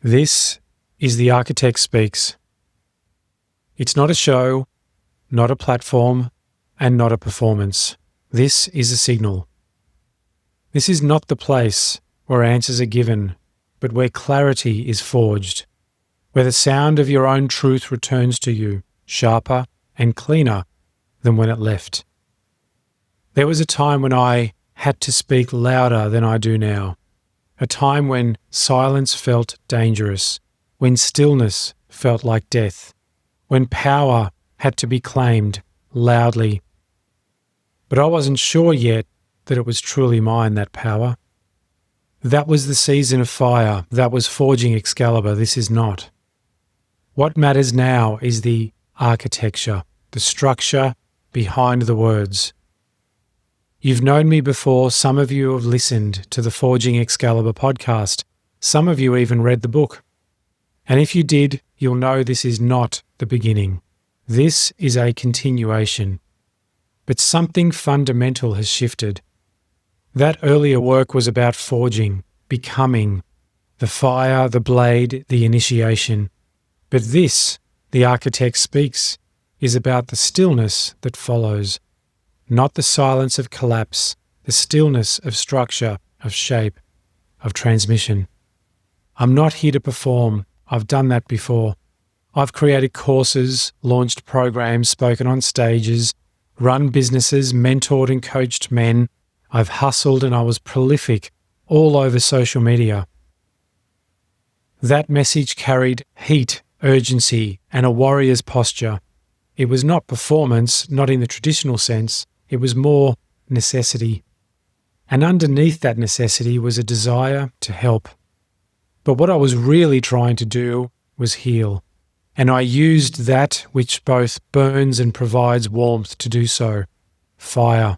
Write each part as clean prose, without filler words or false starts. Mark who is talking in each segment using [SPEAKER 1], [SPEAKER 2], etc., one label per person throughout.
[SPEAKER 1] This is The Architect Speaks. It's not a show, not a platform, and not a performance. This is a signal. This is not the place where answers are given, but where clarity is forged, where the sound of your own truth returns to you, sharper and cleaner than when it left. There was a time when I had to speak louder than I do now, a time when silence felt dangerous, when stillness felt like death, when power had to be claimed loudly. But I wasn't sure yet that it was truly mine, that power. That was the season of fire, that was forging Excalibur. This is not. What matters now is the architecture, the structure behind the words. You've known me before. Some of you have listened to the Forging Excalibur podcast. Some of you even read the book. And if you did, you'll know this is not the beginning. This is a continuation. But something fundamental has shifted. That earlier work was about forging, becoming, the fire, the blade, the initiation. But this, The Architect Speaks, is about the stillness that follows. Not the silence of collapse, the stillness of structure, of shape, of transmission. I'm not here to perform. I've done that before. I've created courses, launched programs, spoken on stages, run businesses, mentored and coached men. I've hustled and I was prolific all over social media. That message carried heat, urgency, and a warrior's posture. It was not performance, not in the traditional sense. It was more necessity. And underneath that necessity was a desire to help. But what I was really trying to do was heal. And I used that which both burns and provides warmth to do so. Fire.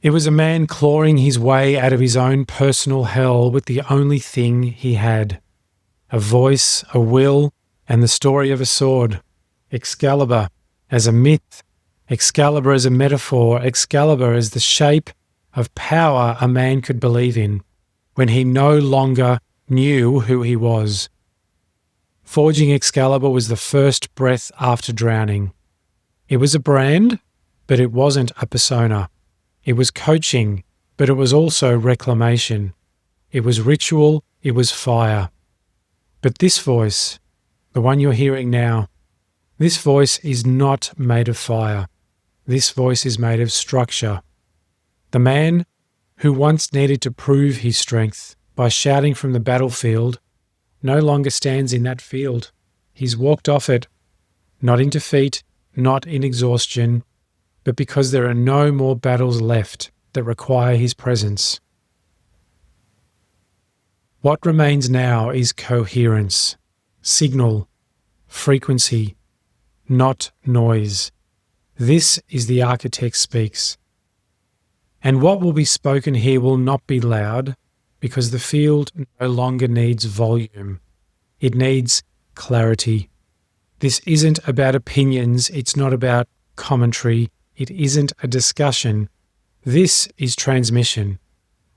[SPEAKER 1] It was a man clawing his way out of his own personal hell with the only thing he had. A voice, a will, and the story of a sword. Excalibur as a myth, Excalibur as a metaphor, Excalibur as the shape of power a man could believe in when he no longer knew who he was. Forging Excalibur was the first breath after drowning. It was a brand, but it wasn't a persona. It was coaching, but it was also reclamation. It was ritual, it was fire. But this voice, the one you're hearing now, this voice is not made of fire. This voice is made of structure. The man who once needed to prove his strength by shouting from the battlefield no longer stands in that field. He's walked off it, not in defeat, not in exhaustion, but because there are no more battles left that require his presence. What remains now is coherence, signal, frequency, not noise. This is The Architect Speaks. And what will be spoken here will not be loud, because the field no longer needs volume. It needs clarity. This isn't about opinions. It's not about commentary. It isn't a discussion. This is transmission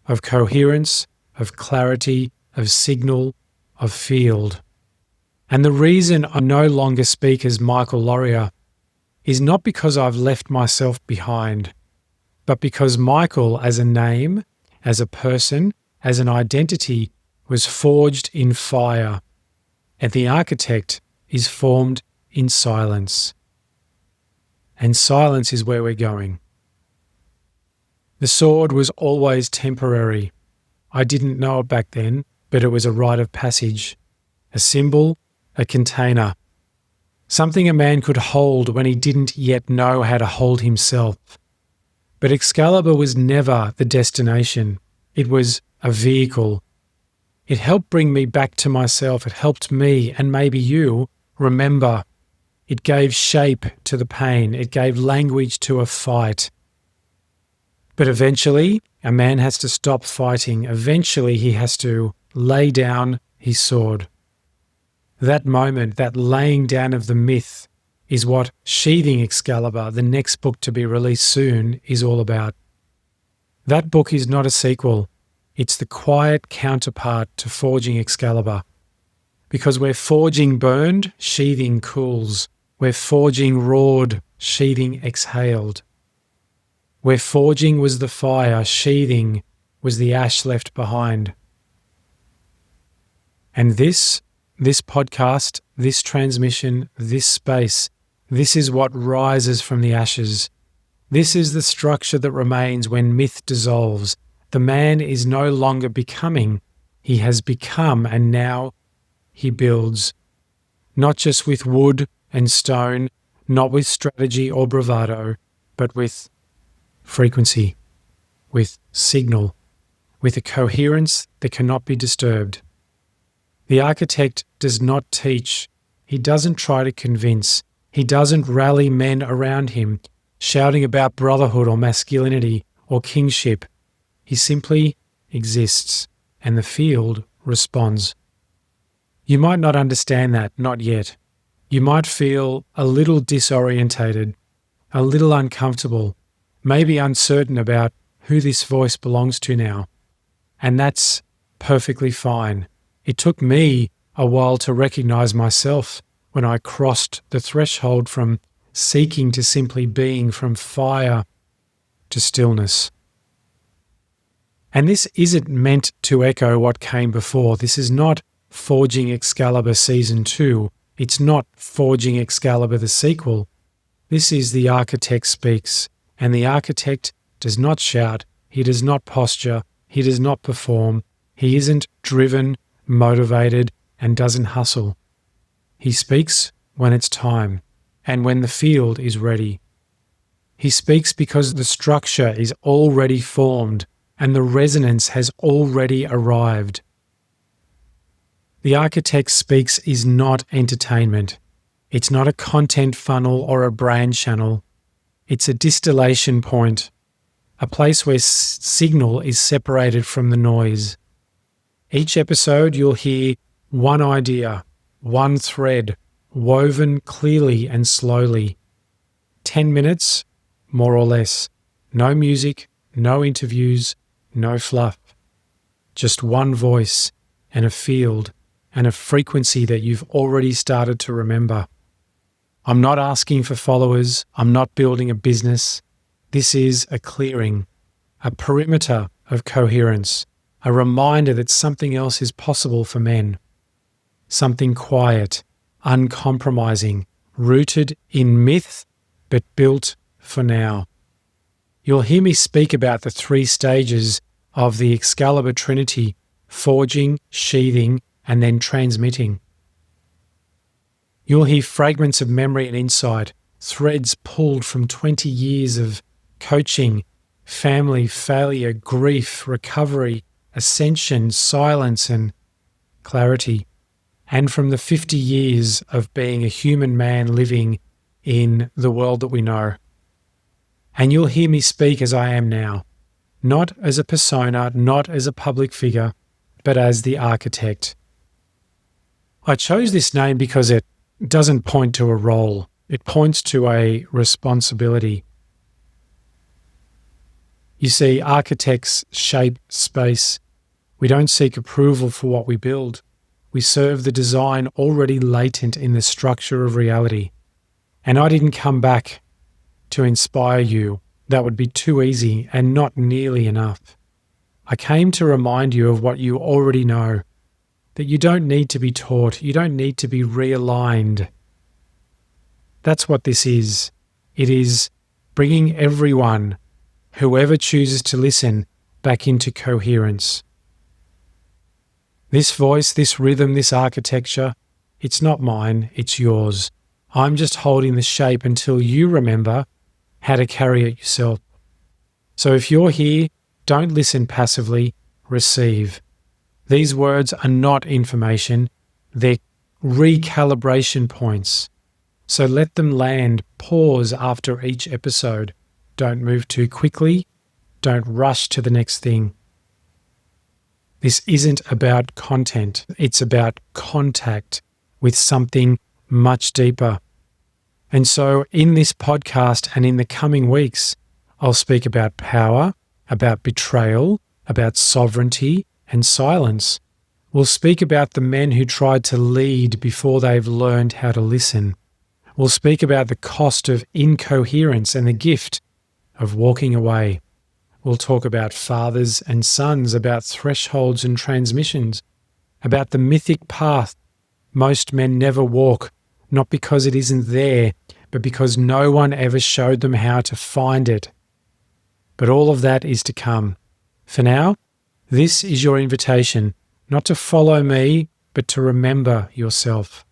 [SPEAKER 1] of coherence, of clarity, of signal, of field. And the reason I no longer speak as Michael Laurier is not because I've left myself behind, but because Michael as a name, as a person, as an identity was forged in fire, and the architect is formed in silence. And silence is where we're going. The sword was always temporary. I didn't know it back then, but it was a rite of passage, a symbol, a container, something a man could hold when he didn't yet know how to hold himself. But Excalibur was never the destination. It was a vehicle. It helped bring me back to myself. It helped me, and maybe you, remember. It gave shape to the pain. It gave language to a fight. But eventually, a man has to stop fighting. Eventually, he has to lay down his sword. That moment, that laying down of the myth, is what Sheathing Excalibur, the next book to be released soon, is all about. That book is not a sequel. It's the quiet counterpart to forging Excalibur. Because where forging burned, sheathing cools. Where forging roared, sheathing exhaled. Where forging was the fire, sheathing was the ash left behind. And this podcast, this transmission, this space, this is what rises from the ashes. This is the structure that remains when myth dissolves. The man is no longer becoming, he has become, and now he builds. Not just with wood and stone, not with strategy or bravado, but with frequency, with signal, with a coherence that cannot be disturbed. The architect does not teach. He doesn't try to convince. He doesn't rally men around him, shouting about brotherhood or masculinity or kingship. He simply exists, and the field responds. You might not understand that, not yet. You might feel a little disorientated, a little uncomfortable, maybe uncertain about who this voice belongs to now. And that's perfectly fine. It took me a while to recognize myself when I crossed the threshold from seeking to simply being, from fire to stillness. And this isn't meant to echo what came before. This is not Forging Excalibur Season 2. It's not Forging Excalibur the sequel. This is The Architect Speaks, and the architect does not shout, he does not posture, he does not perform, he isn't driven, motivated, and doesn't hustle. He speaks when it's time, and when the field is ready. He speaks because the structure is already formed, and the resonance has already arrived. The Architect Speaks is not entertainment. It's not a content funnel or a brand channel. It's a distillation point, a place where signal is separated from the noise. Each episode you'll hear one idea, one thread, woven clearly and slowly. 10 minutes, more or less. No music, no interviews, no fluff. Just one voice and a field and a frequency that you've already started to remember. I'm not asking for followers. I'm not building a business. This is a clearing, a perimeter of coherence, a reminder that something else is possible for men. Something quiet, uncompromising, rooted in myth, but built for now. You'll hear me speak about the 3 stages of the Excalibur Trinity: forging, sheathing, and then transmitting. You'll hear fragments of memory and insight, threads pulled from 20 years of coaching, family, failure, grief, recovery, ascension, silence, and clarity, and from the 50 years of being a human man living in the world that we know. And you'll hear me speak as I am now, not as a persona, not as a public figure, but as the architect. I chose this name because it doesn't point to a role. It points to a responsibility. You see, architects shape space. We don't seek approval for what we build. We serve the design already latent in the structure of reality. And I didn't come back to inspire you. That would be too easy and not nearly enough. I came to remind you of what you already know, that you don't need to be taught, you don't need to be realigned. That's what this is. It is bringing everyone, whoever chooses to listen, back into coherence. This voice, this rhythm, this architecture, it's not mine, it's yours. I'm just holding the shape until you remember how to carry it yourself. So if you're here, don't listen passively, receive. These words are not information, they're recalibration points. So let them land, pause after each episode. Don't move too quickly, don't rush to the next thing. This isn't about content, it's about contact with something much deeper. And so in this podcast and in the coming weeks, I'll speak about power, about betrayal, about sovereignty and silence. We'll speak about the men who tried to lead before they've learned how to listen. We'll speak about the cost of incoherence and the gift of walking away. We'll talk about fathers and sons, about thresholds and transmissions, about the mythic path most men never walk, not because it isn't there, but because no one ever showed them how to find it. But all of that is to come. For now, this is your invitation, not to follow me, but to remember yourself.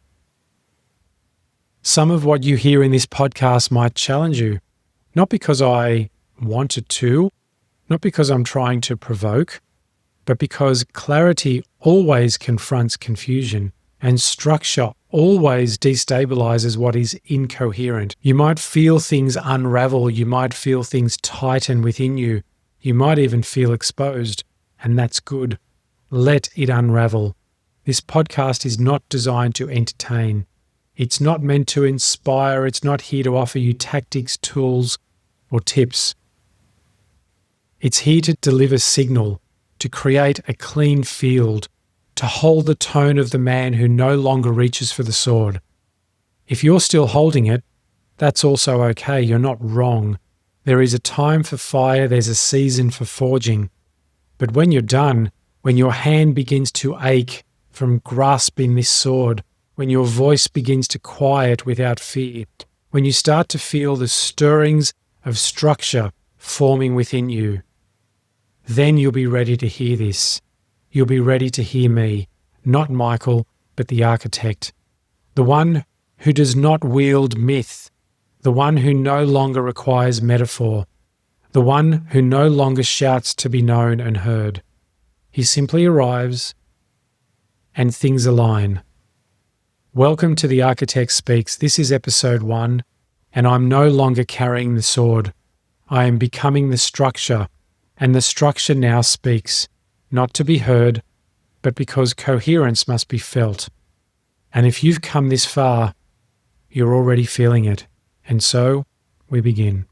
[SPEAKER 1] Some of what you hear in this podcast might challenge you, not because I want it to, not because I'm trying to provoke, but because clarity always confronts confusion and structure always destabilizes what is incoherent. You might feel things unravel, you might feel things tighten within you, you might even feel exposed, and that's good. Let it unravel. This podcast is not designed to entertain. It's not meant to inspire, it's not here to offer you tactics, tools, or tips. It's here to deliver signal, to create a clean field, to hold the tone of the man who no longer reaches for the sword. If you're still holding it, that's also okay. You're not wrong. There is a time for fire, there's a season for forging. But when you're done, when your hand begins to ache from grasping this sword, when your voice begins to quiet without fear, when you start to feel the stirrings of structure forming within you, then you'll be ready to hear this. You'll be ready to hear me, not Michael, but the architect, the one who does not wield myth, the one who no longer requires metaphor, the one who no longer shouts to be known and heard. He simply arrives and things align. Welcome to The Architect Speaks. This is episode 1, and I'm no longer carrying the sword. I am becoming the structure, and the structure now speaks. Not to be heard, but because coherence must be felt. And if you've come this far, you're already feeling it. And so, we begin.